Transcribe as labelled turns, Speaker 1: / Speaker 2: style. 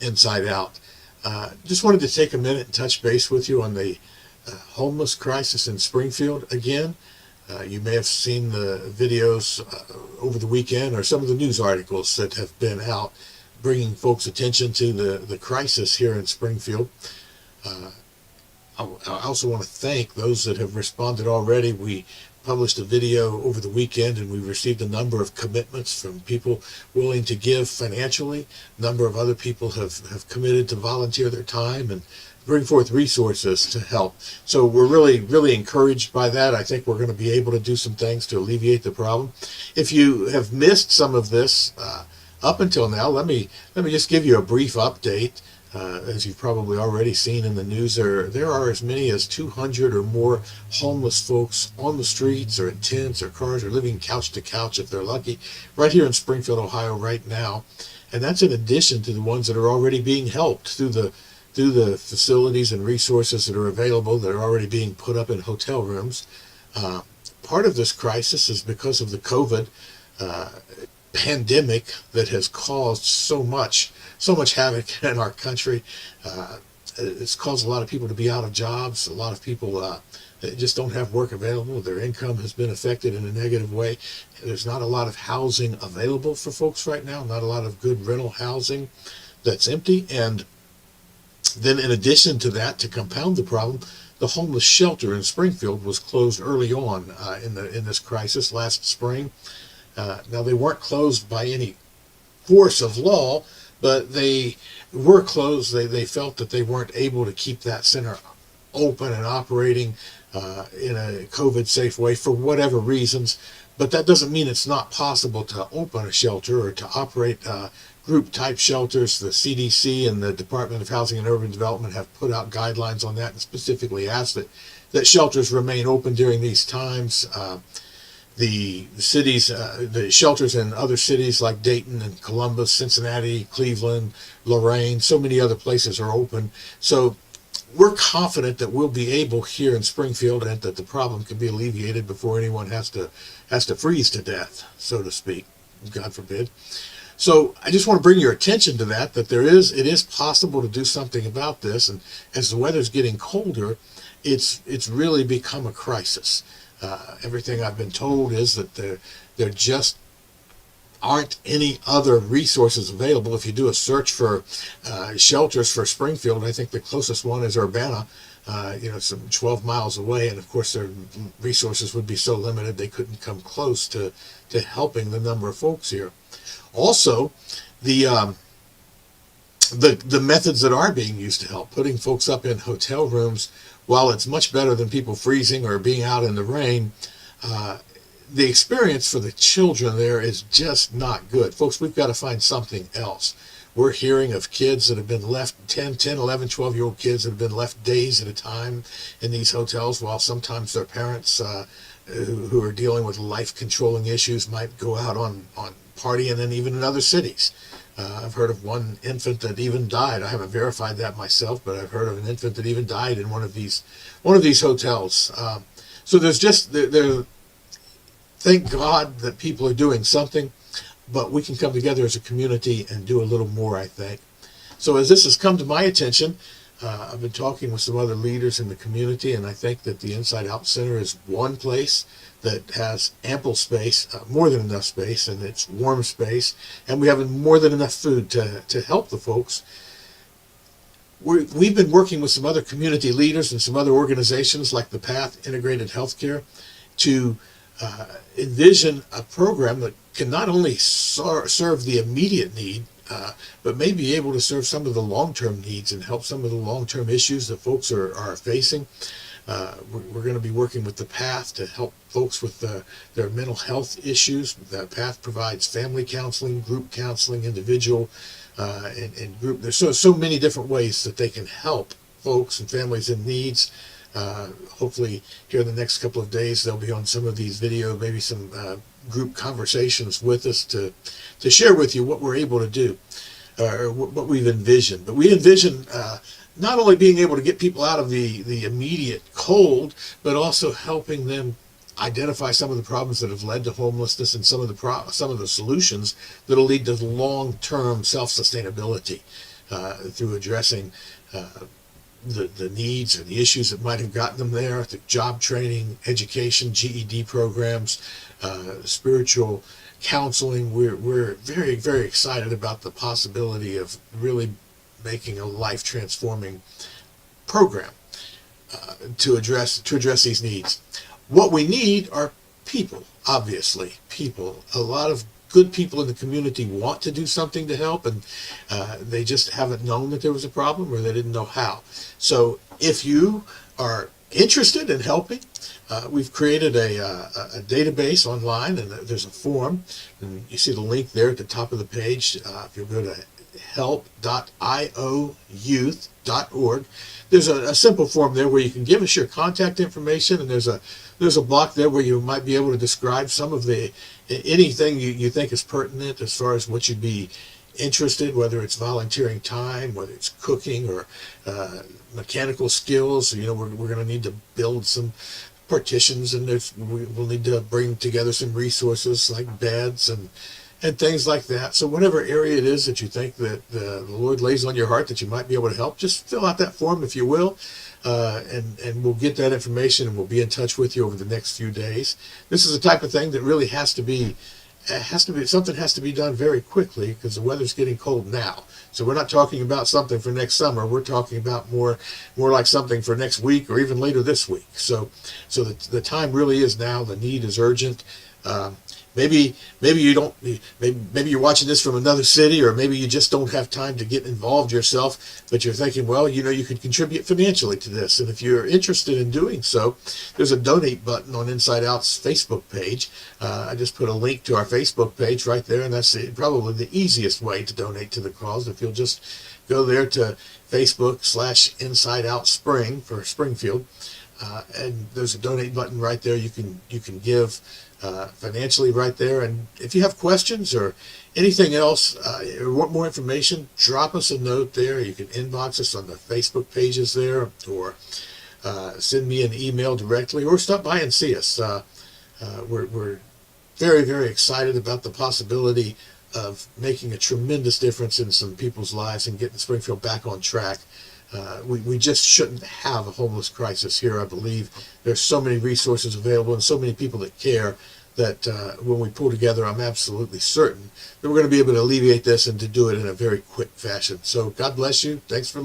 Speaker 1: Inside Out. Just wanted to take a minute and touch base with you on the homeless crisis in Springfield again. You may have seen the videos over the weekend or some of the news articles that have been out bringing folks' attention to the crisis here in Springfield. I also want to thank those that have responded already. We published a video over the weekend and we received a number of commitments from people willing to give financially. A number of other people have committed to volunteer their time and bring forth resources to help. So we're really encouraged by that. I think we're going to be able to do some things to alleviate the problem. If you have missed some of this up until now, let me just give you a brief update. As you've probably already seen in the news, there are as many as 200 or more homeless folks on the streets or in tents or cars or living couch to couch if they're lucky, right here in Springfield, Ohio right now. And that's in addition to the ones that are already being helped through the facilities and resources that are available that are already being put up in hotel rooms. Part of this crisis is because of the COVID pandemic that has caused so much havoc in our country. It's caused a lot of people to be out of jobs. A lot of people that just don't have work available. Their income has been affected in a negative way. There's not a lot of housing available for folks right now, not a lot of good rental housing that's empty. And then in addition to that, to compound the problem, the homeless shelter in Springfield was closed early on in this crisis last spring. Now, they weren't closed by any force of law, but they were closed. They felt that they weren't able to keep that center open and operating in a COVID-safe way for whatever reasons. But that doesn't mean it's not possible to open a shelter or to operate group-type shelters. The CDC and the Department of Housing and Urban Development have put out guidelines on that and specifically asked that shelters remain open during these times. The cities, the shelters in other cities like Dayton and Columbus, Cincinnati, Cleveland, Lorain, so many other places are open. So we're confident that we'll be able here in Springfield and that the problem can be alleviated before anyone has to freeze to death, so to speak, God forbid. So I just want to bring your attention to that it is possible to do something about this. And as the weather's getting colder, it's really become a crisis. Everything I've been told is that there just aren't any other resources available. If you do a search for shelters for Springfield, I think the closest one is Urbana, some 12 miles away. And of course, their resources would be so limited they couldn't come close to helping the number of folks here. Also, the methods that are being used to help, putting folks up in hotel rooms, while it's much better than people freezing or being out in the rain, the experience for the children there is just not good. Folks, we've got to find something else. We're hearing of kids that have been left, 10, 11, 12-year-old kids that have been left days at a time in these hotels, while sometimes their parents who are dealing with life-controlling issues might go out on partying and even in other cities. I've heard of one infant that even died. I haven't verified that myself, but I've heard of an infant that even died in one of these hotels. So there's thank God that people are doing something, but we can come together as a community and do a little more, I think. So as this has come to my attention, I've been talking with some other leaders in the community, and I think that the Inside Out Center is one place that has ample space, more than enough space, and it's warm space, and we have more than enough food to help the folks. We've been working with some other community leaders and some other organizations like the Path Integrated Healthcare to envision a program that can not only serve the immediate need, but may be able to serve some of the long-term needs and help some of the long-term issues that folks are facing. We're going to be working with the Path to help folks with their mental health issues. The Path provides family counseling, group counseling, individual and group. There's so many different ways that they can help folks and families in needs. Hopefully here in the next couple of days they'll be on some of these videos, maybe some group conversations with us to share with you what we're able to do, or what we've envisioned. But we envision not only being able to get people out of the immediate cold, but also helping them identify some of the problems that have led to homelessness and some of the solutions that will lead to long-term self-sustainability. through addressing the needs and the issues that might have gotten them there, the job training, education, GED programs, spiritual counseling. We're very, very excited about the possibility of really making a life transforming program to address these needs. What we need are people, obviously, people. A lot of good people in the community want to do something to help, and they just haven't known that there was a problem, or they didn't know how. So if you are interested in helping, we've created a database online, and there's a form, and you see the link there at the top of the page. If you go to help.iouth.org, there's a simple form there where you can give us your contact information, and there's a block there where you might be able to describe some of anything you think is pertinent as far as what you'd be interested, whether it's volunteering time, whether it's cooking or mechanical skills. We're going to need to build some partitions, and we'll need to bring together some resources like beds and things like that. So whatever area it is that you think that the Lord lays on your heart that you might be able to help, just fill out that form if you will, and we'll get that information, and we'll be in touch with you over the next few days. This is the type of thing that really something has to be done very quickly, because the weather's getting cold now. So we're not talking about something for next summer. We're talking about more like something for next week or even later this week. So the time really is now. The need is urgent. Maybe you don't. Maybe you're watching this from another city, or maybe you just don't have time to get involved yourself. But you're thinking, well, you could contribute financially to this, and if you're interested in doing so, there's a donate button on Inside Out's Facebook page. I just put a link to our Facebook page right there, and that's probably the easiest way to donate to the cause. If you'll just go there to Facebook/Inside Out Spring for Springfield, and there's a donate button right there. You can give financially right there. And if you have questions or anything else, or want more information, drop us a note there. You can inbox us on the Facebook pages there, or send me an email directly, or stop by and see us. We're very, very excited about the possibility of making a tremendous difference in some people's lives and getting Springfield back on track. We just shouldn't have a homeless crisis here, I believe. There's so many resources available and so many people that care that when we pull together, I'm absolutely certain that we're going to be able to alleviate this and to do it in a very quick fashion. So God bless you. Thanks for